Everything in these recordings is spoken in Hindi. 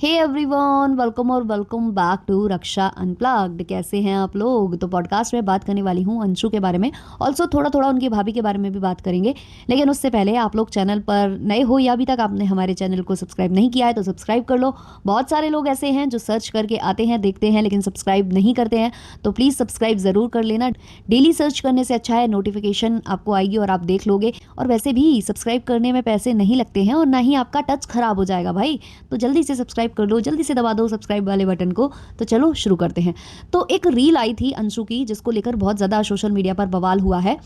हे एवरीवन, वेलकम और welcome back to Raksha unplugged. कैसे हैं आप लोग? तो पॉडकास्ट में बात करने वाली हूँ अंशु के बारे में। ऑल्सो थोड़ा थोड़ा उनकी भाभी के बारे में भी बात करेंगे। लेकिन उससे पहले आप लोग चैनल पर नए हो या अभी तक आपने हमारे चैनल को सब्सक्राइब नहीं किया है तो सब्सक्राइब कर लो। बहुत सारे लोग ऐसे हैं जो सर्च करके आते हैं, देखते हैं, लेकिन सब्सक्राइब नहीं करते हैं। तो प्लीज़ सब्सक्राइब ज़रूर कर लेना। डेली सर्च करने से अच्छा है नोटिफिकेशन आपको आएगी और आप देख लोगे। और वैसे भी सब्सक्राइब करने में पैसे नहीं लगते हैं और ना ही आपका टच खराब हो जाएगा भाई। तो जल्दी से सब्सक्राइब कर लो, जल्दी से दबा दो सब्सक्राइब वाले बटन को। तो चलो शुरू करते हैं। तो एक रील आई थी अंशु की, जिसको लेकर बहुत ज़्यादा सोशल मीडिया पर बवाल हुआ है,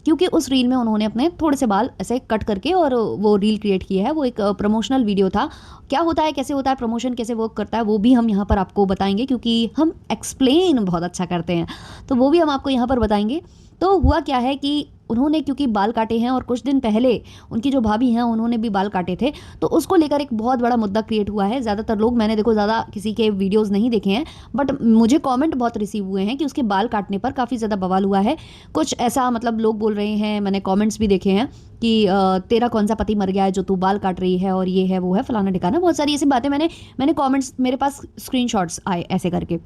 क्योंकि उस रील में उन्होंने अपने थोड़े से बाल ऐसे कट करके और वो रील क्रिएट किया है। वो एक प्रमोशनल वीडियो था। क्या होता है, कैसे होता है प्रमोशन, कैसे वर्क करता है, वो भी हम यहाँ पर आपको बताएंगे, क्योंकि हम एक्सप्लेन बहुत अच्छा करते हैं। तो वो भी हम आपको यहाँ पर बताएंगे। तो हुआ क्या है कि उन्होंने क्योंकि बाल काटे हैं और कुछ दिन पहले उनकी जो भाभी हैं उन्होंने भी बाल काटे थे, तो उसको लेकर एक बहुत बड़ा मुद्दा क्रिएट हुआ है। ज़्यादातर लोग, मैंने देखो ज़्यादा किसी के वीडियोस नहीं देखे हैं, बट मुझे कमेंट बहुत रिसीव हुए हैं कि उसके बाल काटने पर काफ़ी ज़्यादा बवाल हुआ है। कुछ ऐसा मतलब लोग बोल रहे हैं, मैंने कमेंट्स भी देखे हैं कि तेरा कौन सा पति मर गया है जो तू बाल काट रही है, और ये है वो है फलाना ठिकाना, बहुत सारी ऐसी बातें मैंने कमेंट्स, मेरे पास स्क्रीनशॉट्स आए ऐसे करके।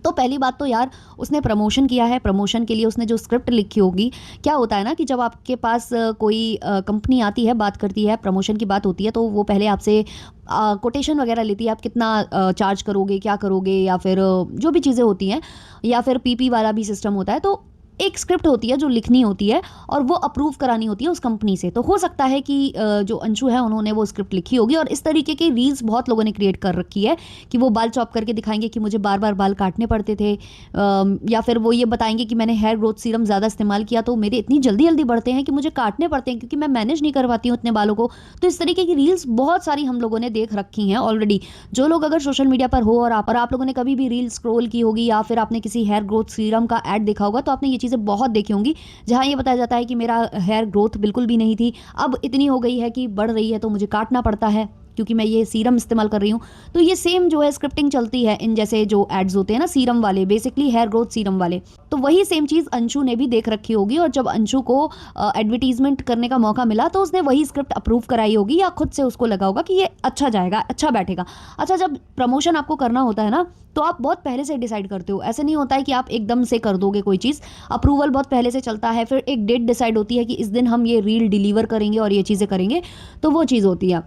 तो पहली बात तो यार, उसने प्रमोशन किया है। प्रमोशन के लिए उसने जो स्क्रिप्ट लिखी होगी, क्या होता है ना कि जब आपके पास कोई कंपनी आती है, बात करती है, प्रमोशन की बात होती है, तो वो पहले आपसे कोटेशन वगैरह लेती है, आप कितना चार्ज करोगे, क्या करोगे, या फिर जो भी चीज़ें होती हैं, या फिर पीपी वाला भी सिस्टम होता है। तो एक स्क्रिप्ट होती है जो लिखनी होती है और वो अप्रूव करानी होती है उस कंपनी से। तो हो सकता है कि जो अंशु है उन्होंने वो स्क्रिप्ट लिखी होगी, और इस तरीके की रील्स बहुत लोगों ने क्रिएट कर रखी है कि वो बाल चॉप करके दिखाएंगे कि मुझे बार बार बाल काटने पड़ते थे, या फिर वो ये बताएंगे कि मैंने हेयर ग्रोथ सीरम ज़्यादा इस्तेमाल किया तो मेरे इतनी जल्दी जल्दी बढ़ते हैं कि मुझे काटने पड़ते हैं क्योंकि मैं मैनेज नहीं कर पाती हूँ इतने बालों को। तो इस तरीके की रील्स बहुत सारी हम लोगों ने देख रखी हैं ऑलरेडी। जो लोग अगर सोशल मीडिया पर हो और आप लोगों ने कभी भी रील स्क्रॉल की होगी या फिर आपने किसी हेयर ग्रोथ सीरम का ऐड देखा होगा, तो आपने ये चीज़ें बहुत देखी होंगी, जहां ये बताया जाता है कि मेरा हेयर ग्रोथ बिल्कुल भी नहीं थी, अब इतनी हो गई है कि बढ़ रही है तो मुझे काटना पड़ता है क्योंकि मैं ये सीरम इस्तेमाल कर रही हूँ। तो ये सेम जो है स्क्रिप्टिंग चलती है इन जैसे जो एड्स होते हैं ना, सीरम वाले, बेसिकली हेयर ग्रोथ सीरम वाले। तो वही सेम चीज़ अंशु ने भी देख रखी होगी, और जब अंशु को एडवर्टीजमेंट करने का मौका मिला तो उसने वही स्क्रिप्ट अप्रूव कराई होगी, या खुद से उसको लगा होगा कि ये अच्छा जाएगा, अच्छा बैठेगा। अच्छा, जब प्रमोशन आपको करना होता है ना, तो आप बहुत पहले से डिसाइड करते हो। ऐसे नहीं होता है कि आप एकदम से कर दोगे कोई चीज़। अप्रूवल बहुत पहले से चलता है, फिर एक डेट डिसाइड होती है कि इस दिन हम ये रील डिलीवर करेंगे और ये चीज़ें करेंगे, तो वो चीज़ होती है।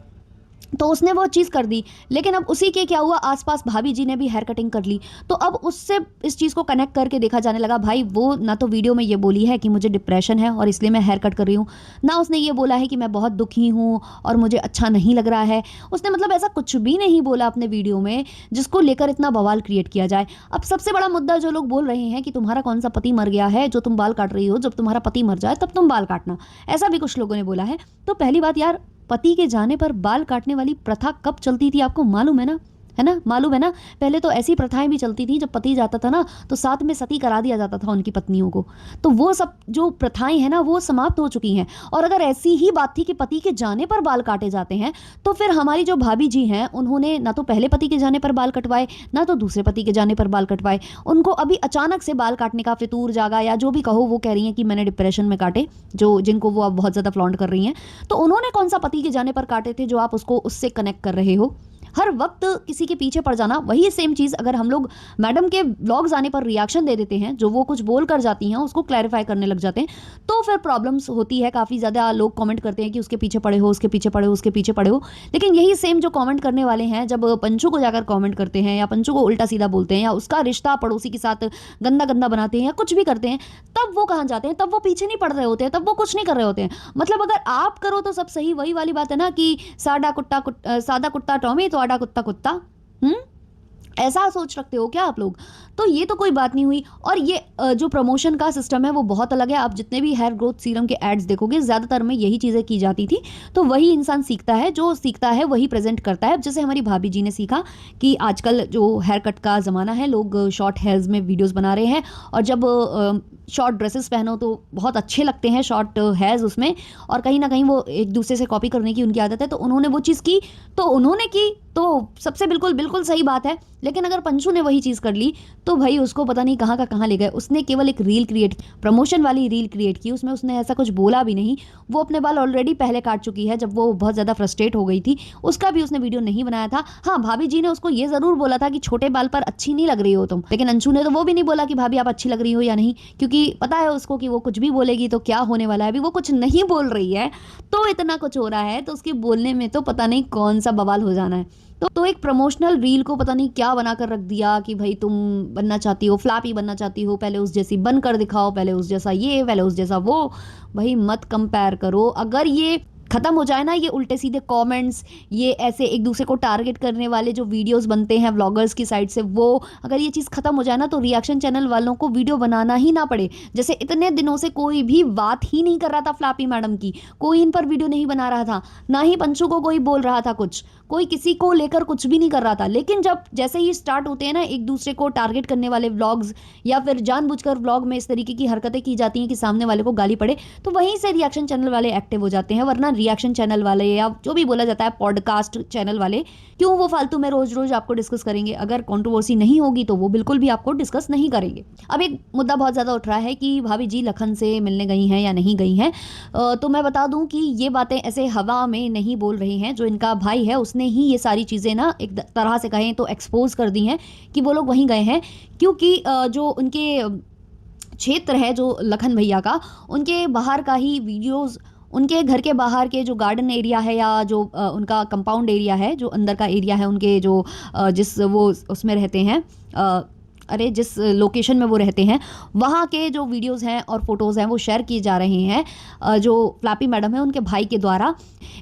तो उसने वो चीज़ कर दी, लेकिन अब उसी के क्या हुआ, आसपास भाभी जी ने भी हेयर कटिंग कर ली। तो अब उससे इस चीज़ को कनेक्ट करके देखा जाने लगा, भाई वो ना तो वीडियो में ये बोली है कि मुझे डिप्रेशन है और इसलिए मैं हेयर कट कर रही हूँ, ना उसने ये बोला है कि मैं बहुत दुखी हूँ और मुझे अच्छा नहीं लग रहा है। उसने मतलब ऐसा कुछ भी नहीं बोला अपने वीडियो में जिसको लेकर इतना बवाल क्रिएट किया जाए। अब सबसे बड़ा मुद्दा जो लोग बोल रहे हैं कि तुम्हारा कौन सा पति मर गया है जो तुम बाल काट रही हो, जब तुम्हारा पति मर जाए तब तुम बाल काटना, ऐसा भी कुछ लोगों ने बोला है। तो पहली बात यार, पति के जाने पर बाल काटने वाली प्रथा कब चलती थी आपको मालूम है ना? है ना, मालूम है ना? पहले तो ऐसी प्रथाएं भी चलती थी, जब पति जाता था ना तो साथ में सती करा दिया जाता था उनकी पत्नियों को। तो वो सब जो प्रथाएं हैं ना, वो समाप्त हो चुकी हैं। और अगर ऐसी ही बात थी कि पति के जाने पर बाल काटे जाते हैं, तो फिर हमारी जो भाभी जी हैं उन्होंने ना तो पहले पति के जाने पर बाल कटवाए, ना तो दूसरे पति के जाने पर बाल कटवाए। उनको अभी अचानक से बाल काटने का फितूर जागा, या जो भी कहो, वो कह रही हैं कि मैंने डिप्रेशन में काटे, जो जिनको वो अब बहुत ज़्यादा फ्लॉन्ट कर रही हैं। तो उन्होंने कौन सा पति के जाने पर काटे थे जो आप उसको उससे कनेक्ट कर रहे हो? हर वक्त किसी के पीछे पड़ जाना। वही सेम चीज़ अगर हम लोग मैडम के व्लॉग्स आने पर रिएक्शन दे देते हैं, जो वो कुछ बोल कर जाती हैं उसको क्लैरिफाई करने लग जाते हैं, तो फिर प्रॉब्लम्स होती है। काफ़ी ज़्यादा लोग कमेंट करते हैं कि उसके पीछे पड़े हो, उसके पीछे पड़े हो, उसके पीछे पड़े हो। लेकिन यही सेम जो कमेंट करने वाले हैं, जब पंचू को जाकर कमेंट करते हैं या पंचू को उल्टा सीधा बोलते हैं या उसका रिश्ता पड़ोसी के साथ गंदा गंदा बनाते हैं या कुछ भी करते हैं, तब वो कहाँ जाते हैं? तब वो पीछे नहीं पड़ रहे होते हैं, तब वो कुछ नहीं कर रहे होते हैं। मतलब अगर आप करो तो सब सही। वही वाली बात है ना कि सादा कुत्ता टॉमी तो आडा कुत्ता कुत्ता। ऐसा सोच रखते हो क्या आप लोग? तो ये तो कोई बात नहीं हुई। और ये जो प्रमोशन का सिस्टम है वो बहुत अलग है। आप जितने भी हेयर ग्रोथ सीरम के एड्स देखोगे, ज़्यादातर में यही चीज़ें की जाती थी। तो वही इंसान सीखता है, जो सीखता है वही प्रेजेंट करता है। जैसे हमारी भाभी जी ने सीखा कि आजकल जो हेयर कट का ज़माना है, लोग शॉर्ट हेयर्स में वीडियोज़ बना रहे हैं, और जब शॉर्ट ड्रेसेस पहनो तो बहुत अच्छे लगते हैं शॉर्ट हेयर्स उसमें, और कहीं ना कहीं वो एक दूसरे से कॉपी करने की उनकी आदत है। तो उन्होंने वो चीज़ की, तो तो सबसे बिल्कुल बिल्कुल सही बात है। लेकिन अगर पंचू ने वही चीज़ कर ली तो भाई उसको पता नहीं कहाँ का कहाँ ले गए। उसने केवल एक रील क्रिएट, प्रमोशन वाली रील क्रिएट की, उसमें उसने ऐसा कुछ बोला भी नहीं। वो अपने बाल ऑलरेडी पहले काट चुकी है जब वो बहुत ज़्यादा फ्रस्ट्रेट हो गई थी, उसका भी उसने वीडियो नहीं बनाया था। हाँ, भाभी जी ने उसको ये ज़रूर बोला था कि छोटे बाल पर अच्छी नहीं लग रही हो तुम, लेकिन अंशु ने तो वो भी नहीं बोला कि भाभी आप अच्छी लग रही हो या नहीं, क्योंकि पता है उसको कि वो कुछ भी बोलेगी तो क्या होने वाला है। अभी वो कुछ नहीं बोल रही है तो इतना कुछ हो रहा है, तो उसके बोलने में तो पता नहीं कौन सा बवाल हो जाना है। तो एक प्रमोशनल रील को पता नहीं क्या बनाकर रख दिया कि भाई तुम बनना चाहती हो, फ्लैपी बनना चाहती हो, पहले उस जैसी बनकर दिखाओ, पहले उस जैसा ये, पहले उस जैसा वो। भाई मत कंपेयर करो। अगर ये खत्म हो जाए ना, ये उल्टे सीधे कमेंट्स, ये ऐसे एक दूसरे को टारगेट करने वाले जो वीडियोस बनते हैं व्लॉगर्स की साइड से, वो अगर ये चीज़ खत्म हो जाए ना तो रिएक्शन चैनल वालों को वीडियो बनाना ही ना पड़े। जैसे इतने दिनों से कोई भी बात ही नहीं कर रहा था फ्लैपी मैडम की, कोई इन पर वीडियो नहीं बना रहा था, ना ही पंचू को कोई बोल रहा था कुछ, कोई किसी को लेकर कुछ भी नहीं कर रहा था। लेकिन जब जैसे ही स्टार्ट होते हैं ना एक दूसरे को टारगेट करने वाले व्लॉग्स, या फिर जानबूझकर व्लॉग में इस तरीके की हरकतें की जाती हैं कि सामने वाले को गाली पड़े, तो वहीं से रिएक्शन चैनल वाले एक्टिव हो जाते हैं। वरना रिएक्शन चैनल वाले या जो भी बोला जाता है पॉडकास्ट चैनल वाले, क्यों वो फालतू में रोज रोज आपको डिस्कस करेंगे? अगर कंट्रोवर्सी नहीं होगी तो वो बिल्कुल भी आपको डिस्कस नहीं करेंगे। अब एक मुद्दा बहुत ज़्यादा उठ रहा है कि भाभी जी लखन से मिलने गई हैं या नहीं गई हैं। तो मैं बता दूं कि ये बातें ऐसे हवा में नहीं बोल रही हैं। जो इनका भाई है उसने ही ये सारी चीज़ें ना एक तरह से कहें तो एक्सपोज कर दी हैं कि वो लोग वहीं गए हैं, क्योंकि जो उनके क्षेत्र है जो लखन भैया का, उनके बाहर का ही वीडियोस, उनके घर के बाहर के जो गार्डन एरिया है या जो उनका कंपाउंड एरिया है, जो अंदर का एरिया है उनके, जो जिस वो उसमें रहते हैं, अरे जिस लोकेशन में वो रहते हैं, वहाँ के जो वीडियोस हैं और फोटोज़ हैं वो शेयर किए जा रहे हैं जो फ्लैपी मैडम है उनके भाई के द्वारा।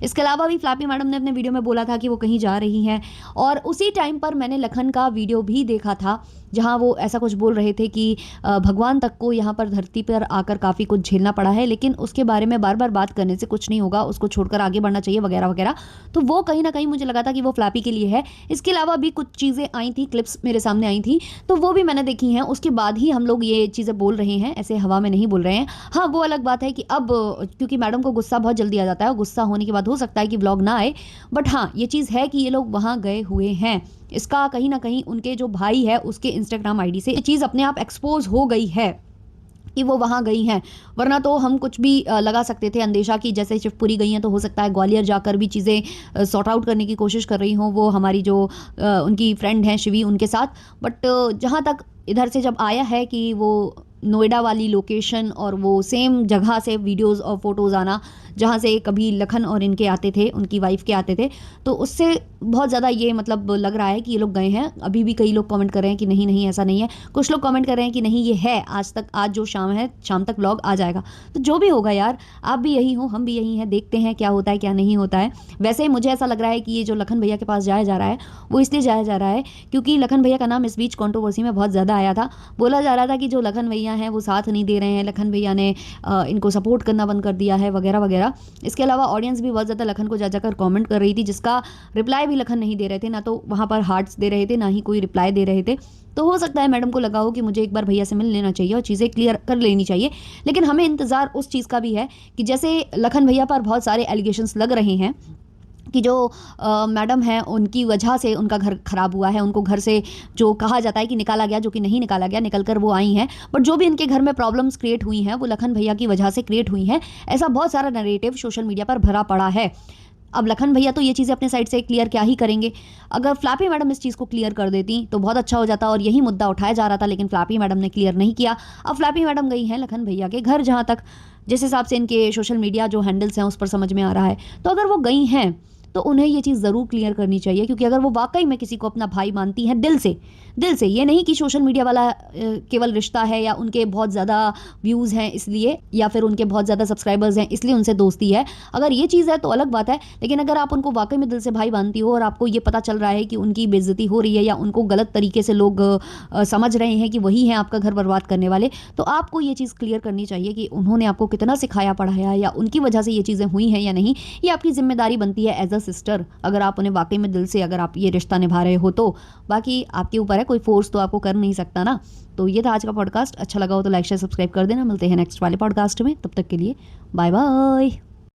इसके अलावा भी फ्लैपी मैडम ने अपने वीडियो में बोला था कि वो कहीं जा रही हैं, और उसी टाइम पर मैंने लखन का वीडियो भी देखा था जहाँ वो ऐसा कुछ बोल रहे थे कि भगवान तक को यहाँ पर धरती पर आकर काफ़ी कुछ झेलना पड़ा है, लेकिन उसके बारे में बार बार बात करने से कुछ नहीं होगा, उसको छोड़कर आगे बढ़ना चाहिए वगैरह वगैरह। तो वो कहीं ना कहीं मुझे लगा था कि वो फ्लैपी के लिए है। इसके अलावा भी कुछ चीज़ें आई थी, क्लिप्स मेरे सामने आई थी, तो वो भी मैंने देखी हैं। उसके बाद ही हम लोग ये चीज़ें बोल रहे हैं, ऐसे हवा में नहीं बोल रहे हैं। हाँ, वो अलग बात है कि अब क्योंकि मैडम को गुस्सा बहुत जल्दी आ जाता है, गुस्सा होने के बाद हो सकता है कि व्लॉग ना आए, बट हाँ ये चीज़ है कि ये लोग वहाँ गए हुए हैं। इसका कहीं ना कहीं उनके जो भाई है उसके इंस्टाग्राम आईडी से ये चीज़ अपने आप एक्सपोज हो गई है कि वो वहाँ गई हैं। वरना तो हम कुछ भी लगा सकते थे अंदेशा की, जैसे शिवपुरी गई हैं तो हो सकता है ग्वालियर जाकर भी चीज़ें सॉर्ट आउट करने की कोशिश कर रही हों वो हमारी जो उनकी फ्रेंड हैं शिवी, उनके साथ। बट जहाँ तक इधर से जब आया है कि वो नोएडा वाली लोकेशन और वो सेम जगह से वीडियोस और फोटोज़ आना जहाँ से कभी लखन और इनके आते थे, उनकी वाइफ के आते थे, तो उससे बहुत ज़्यादा ये मतलब लग रहा है कि ये लोग गए हैं। अभी भी कई लोग कमेंट कर रहे हैं कि नहीं नहीं ऐसा नहीं है, कुछ लोग कमेंट कर रहे हैं कि नहीं ये है, आज जो शाम है शाम तक व्लॉग आ जाएगा। तो जो भी होगा यार, आप भी यही हो, हम भी यही हैं, देखते हैं क्या होता है क्या नहीं होता है। वैसे ही मुझे ऐसा लग रहा है कि ये जो लखन भैया के पास जाया जा रहा है वो इसलिए जाया जा रहा है क्योंकि लखन भैया का नाम इस बीच कंट्रोवर्सी में बहुत ज़्यादा आया था। बोला जा रहा था कि जो लखन भैया हैं वो साथ नहीं दे रहे हैं, लखन भैया ने इनको सपोर्ट करना बंद कर दिया है वगैरह वगैरह। इसके अलावा ऑडियंस भी बहुत ज़्यादा लखन को जा जाकर कमेंट कर रही थी, जिसका रिप्लाई भी लखन नहीं दे रहे थे, ना तो वहाँ पर हार्ट्स दे रहे थे ना ही कोई रिप्लाई दे रहे थे। तो हो सकता है मैडम को लगा हो कि मुझे एक बार भैया से मिल लेना चाहिए और चीज़ें क्लियर कर लेनी चाहिए। लेकिन हमें इंतज़ार उस चीज़ का भी है कि जैसे लखन भैया पर बहुत सारे एलिगेशंस लग रहे हैं कि जो मैडम है उनकी वजह से उनका घर ख़राब हुआ है, उनको घर से जो कहा जाता है कि निकाला गया, जो कि नहीं निकाला गया, निकल कर वो आई हैं, बट जो भी इनके घर में प्रॉब्लम्स क्रिएट हुई हैं वो लखन भैया की वजह से क्रिएट हुई हैं। ऐसा बहुत सारा नैरेटिव सोशल मीडिया पर भरा पड़ा है। अब लखन भैया तो ये चीज़ें अपने साइड से क्लियर क्या ही करेंगे। अगर फ्लैपी मैडम इस चीज़ को क्लियर कर देती तो बहुत अच्छा हो जाता और यही मुद्दा उठाया जा रहा था, लेकिन फ्लैपी मैडम ने क्लियर नहीं किया। अब फ्लैपी मैडम गई हैं लखन भैया के घर, जहाँ तक जिस हिसाब से इनके सोशल मीडिया जो हैंडल्स हैं उस पर समझ में आ रहा है। तो अगर वो गई हैं तो उन्हें ये चीज़ ज़रूर क्लियर करनी चाहिए, क्योंकि अगर वो वाकई में किसी को अपना भाई मानती हैं दिल से, ये नहीं कि सोशल मीडिया वाला केवल रिश्ता है या उनके बहुत ज़्यादा व्यूज़ हैं इसलिए, या फिर उनके बहुत ज़्यादा सब्सक्राइबर्स हैं इसलिए उनसे दोस्ती है, अगर ये चीज़ है तो अलग बात है। लेकिन अगर आप उनको वाकई में दिल से भाई मानती हो और आपको ये पता चल रहा है कि उनकी बेइज्जती हो रही है या उनको गलत तरीके से लोग समझ रहे हैं कि वही हैं आपका घर बर्बाद करने वाले, तो आपको ये चीज़ क्लियर करनी चाहिए कि उन्होंने आपको कितना सिखाया पढ़ाया या उनकी वजह से ये चीज़ें हुई हैं या नहीं। ये आपकी जिम्मेदारी बनती है एज अ सिस्टर, अगर आप उन्हें वाकई में दिल से अगर आप ये रिश्ता निभा रहे हो तो। बाकी आपके ऊपर है, कोई फोर्स तो आपको कर नहीं सकता ना। तो ये था आज का पॉडकास्ट। अच्छा लगा हो तो लाइक शेयर सब्सक्राइब कर देना। मिलते हैं नेक्स्ट वाले पॉडकास्ट में, तब तक के लिए बाय बाय।